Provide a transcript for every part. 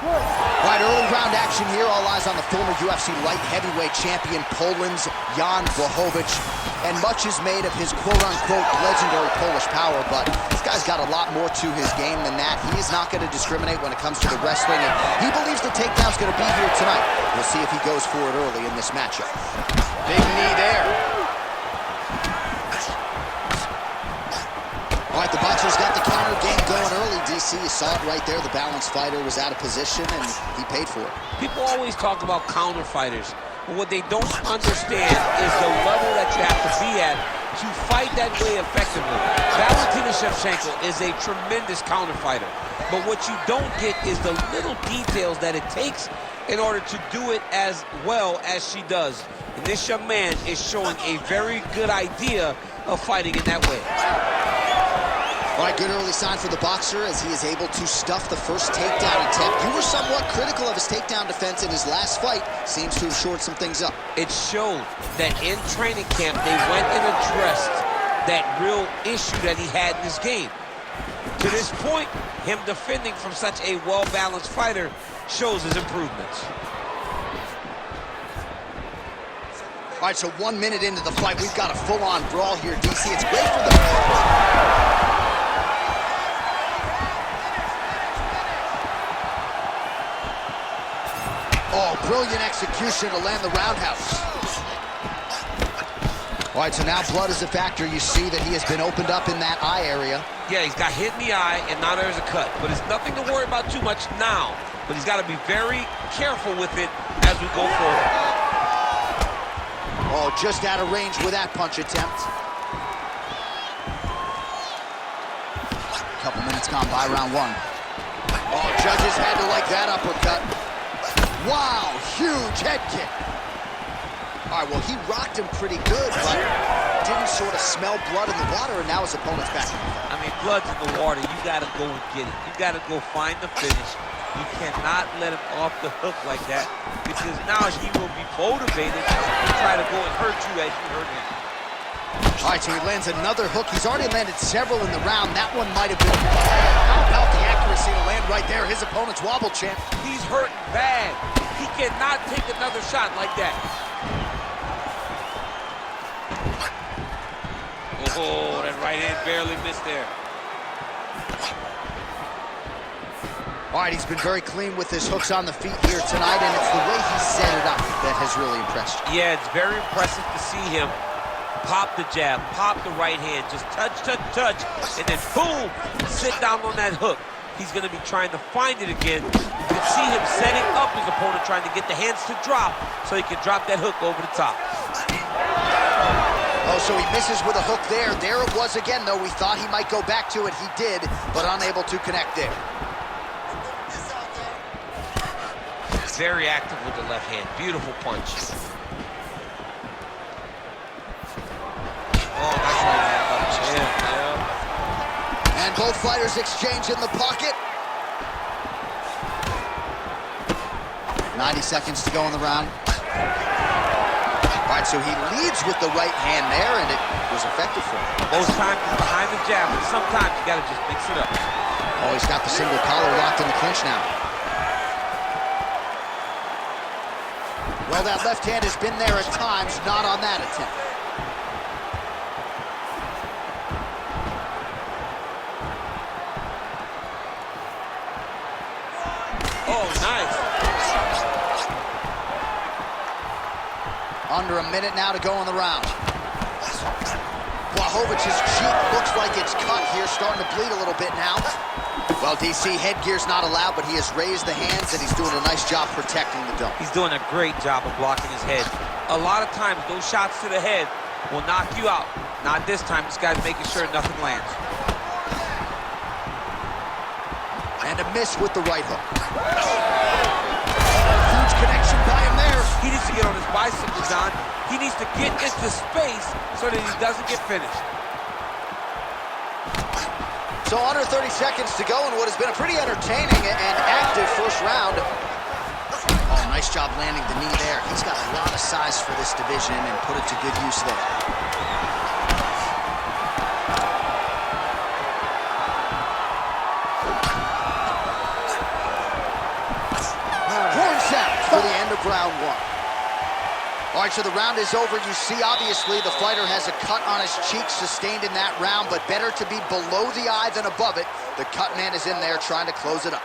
All right, early round action here. All eyes on the former UFC light heavyweight champion, Poland's Jan Blachowicz. And much is made of his quote-unquote legendary Polish power, but this guy's got a lot more to his game than that. He is not going to discriminate when it comes to the wrestling, and he believes the takedown's going to be here tonight. We'll see if he goes for it early in this matchup. Big knee there. All right, the boxer's got the counter game going early. DC, you saw it right there. The balanced fighter was out of position, and he paid for it. People always talk about counter fighters, but what they don't understand is the level that you have to be at to fight that way effectively. Valentina Shevchenko is a tremendous counter fighter, but what you don't get is the little details that it takes in order to do it as well as she does. And this young man is showing a very good idea of fighting in that way. All right, good early sign for the boxer as he is able to stuff the first takedown attempt. You were somewhat critical of his takedown defense in his last fight. Seems to have shored some things up. It showed that in training camp, they went and addressed that real issue that he had in his game. To this point, him defending from such a well-balanced fighter shows his improvements. All right, so 1 minute into the fight, we've got a full-on brawl here, DC. It's great for the... Oh, brilliant execution to land the roundhouse. All right, so now blood is a factor. You see that he has been opened up in that eye area. Yeah, he's got hit in the eye, and now there's a cut. But it's nothing to worry about too much now. But he's got to be very careful with it as we go forward. Oh, just out of range with that punch attempt. Couple minutes gone by round one. Oh, judges had to like that uppercut. Wow, huge head kick. All right, well, he rocked him pretty good, but didn't sort of smell blood in the water, and now his opponent's back. I mean, blood's in the water. You got to go and get it. You got to go find the finish. You cannot let him off the hook like that, because now he will be motivated to try to go and hurt you as you hurt him. All right, so he lands another hook. He's already landed several in the round. That one might have been... How about the accuracy to land right there? His opponent's wobble champ. He's hurting bad. He cannot take another shot like that. Oh, that right hand barely missed there. All right, he's been very clean with his hooks on the feet here tonight, and it's the way he set it up that has really impressed you. Yeah, it's very impressive to see him pop the jab, pop the right hand, just touch, touch, touch, and then boom, sit down on that hook. He's going to be trying to find it again. You can see him setting up his opponent, trying to get the hands to drop so he can drop that hook over the top. Oh, so he misses with a hook there. There it was again, though. We thought he might go back to it. He did, but unable to connect there. Very active with the left hand. Beautiful punch. Oh, nice right hand punch. Yeah. And both fighters exchange in the pocket. 90 seconds to go in the round. All right, so he leads with the right hand there, and it was effective for him. Most times he's behind the jab, but sometimes you got to just mix it up. Oh, he's got the single collar locked in the clinch now. Well, that left hand has been there at times, not on that attempt. Oh, nice. Under a minute now to go in the round. Blachowicz' cheek looks like it's cut here, starting to bleed a little bit now. Well, DC, headgear's not allowed, but he has raised the hands, and he's doing a nice job protecting the dome. He's doing a great job of blocking his head. A lot of times, those shots to the head will knock you out. Not this time. This guy's making sure nothing lands. And a miss with the right hook. Huge connection by him there. He needs to get on his bicycle, John. He needs to get into space so that he doesn't get finished. So under 30 seconds to go in what has been a pretty entertaining and active first round. Oh, nice job landing the knee there. He's got a lot of size for this division and put it to good use there. sound for the end of round one. All right, so the round is over. You see, obviously, the fighter has a cut on his cheek sustained in that round, but better to be below the eye than above it. The cut man is in there trying to close it up.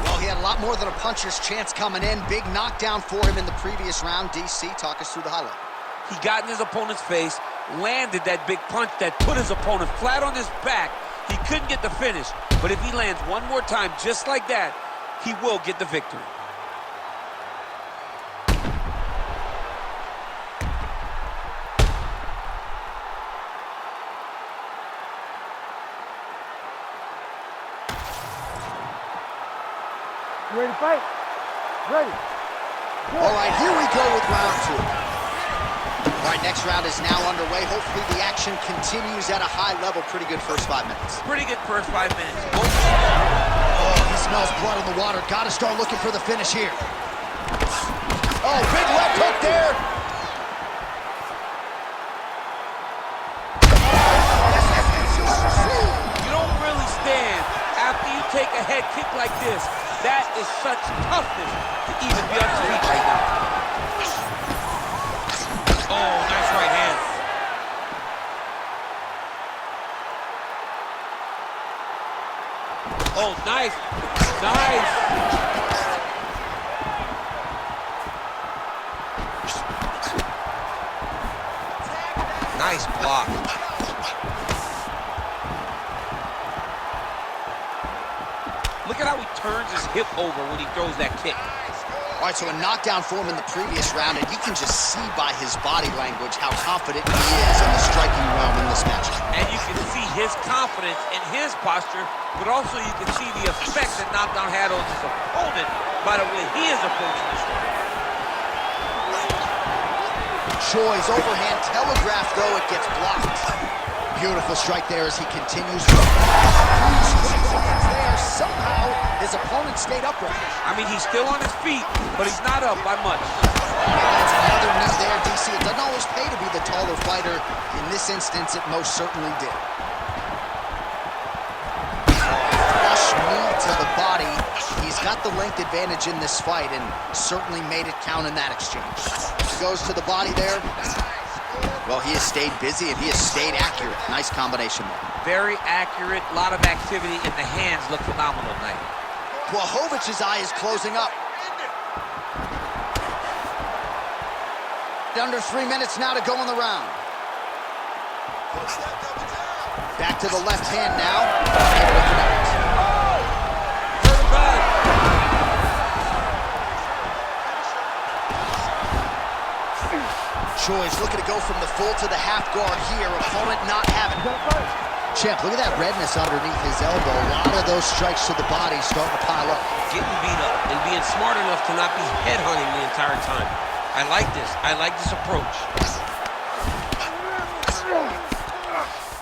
Well, he had a lot more than a puncher's chance coming in. Big knockdown for him in the previous round. DC, talk us through the highlight. He got in his opponent's face, landed that big punch that put his opponent flat on his back. He couldn't get the finish, but if he lands one more time just like that, he will get the victory. You ready to fight? Ready. All right, here we go with round two. All right, next round is now underway. Hopefully the action continues at a high level. Pretty good first 5 minutes. Pretty good first 5 minutes. Oh, he smells blood in the water. Got to start looking for the finish here. Oh, big left hook there. You don't really stand after you take a head kick like this. That is such toughness to even be on his feet right now. Oh, nice right hand. Oh, nice. Nice. Nice block. Look at how he turns his hip over when he throws that kick. All right, so a knockdown for him in the previous round, and you can just see by his body language how confident he is in the striking realm in this match. And you can see his confidence in his posture, but also you can see the effect that knockdown had on his opponent by the way he is approaching this one. Choi's overhand telegraph, though, it gets blocked. Beautiful strike there as he continues. There, somehow his opponent stayed upright. I mean, he's still on his feet, but he's not up by much. That's another knee there, DC. It doesn't always pay to be the taller fighter. In this instance, it most certainly did. Flush knee to the body. He's got the length advantage in this fight and certainly made it count in that exchange. Goes to the body there. Well, he has stayed busy and he has stayed accurate. Nice combination there. Very accurate, a lot of activity, and the hands look phenomenal tonight. Blachowicz' eye is closing up. Under 3 minutes now to go in the round. Back to the left hand now. Able to connect. Choi's looking to go from the full to the half guard here. Opponent not having it. Champ, look at that redness underneath his elbow. A lot of those strikes to the body starting to pile up. Getting beat up and being smart enough to not be headhunting the entire time. I like this. I like this approach.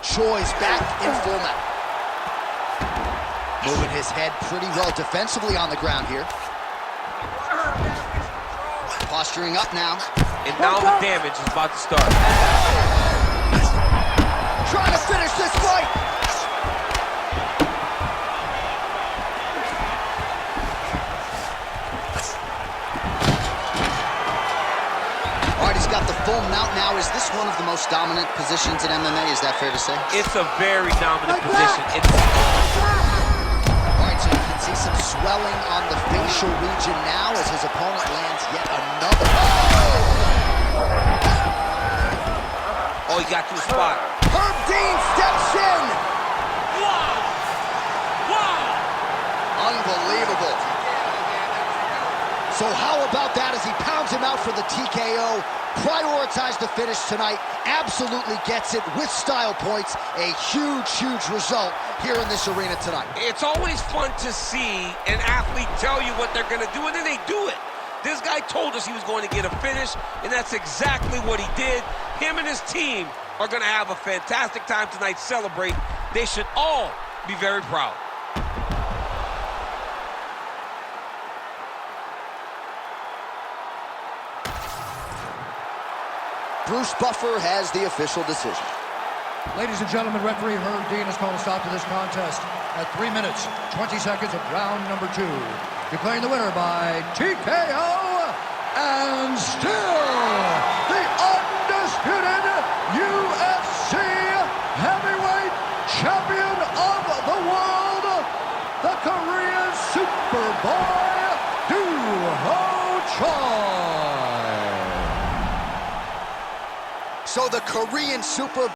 Choi's back in full mount. Moving his head pretty well defensively on the ground here. Posturing up now. And now the damage is about to start. Trying to finish this fight. All right, he's got the full mount now. Is this one of the most dominant positions in MMA? Is that fair to say? It's a very dominant position. All right, so you can see some swelling on the facial region now as his opponent lands yet another. Oh, he got to the spot. Herb Dean steps in. Wow! Wow! Unbelievable. So how about that as he pounds him out for the TKO? Prioritized the finish tonight. Absolutely gets it with style points. A huge, huge result here in this arena tonight. It's always fun to see an athlete tell you what they're going to do, and then they do it. This guy told us he was going to get a finish, and that's exactly what he did. Him and his team are going to have a fantastic time tonight celebrating. They should all be very proud. Bruce Buffer has the official decision. Ladies and gentlemen, referee Herb Dean has called a stop to this contest. at 3 minutes, 20 seconds of round number 2. Declaring the winner by TKO and still the undisputed UFC heavyweight champion of the world, the Korean Superboy, Doo-Ho Choi. So the Korean Super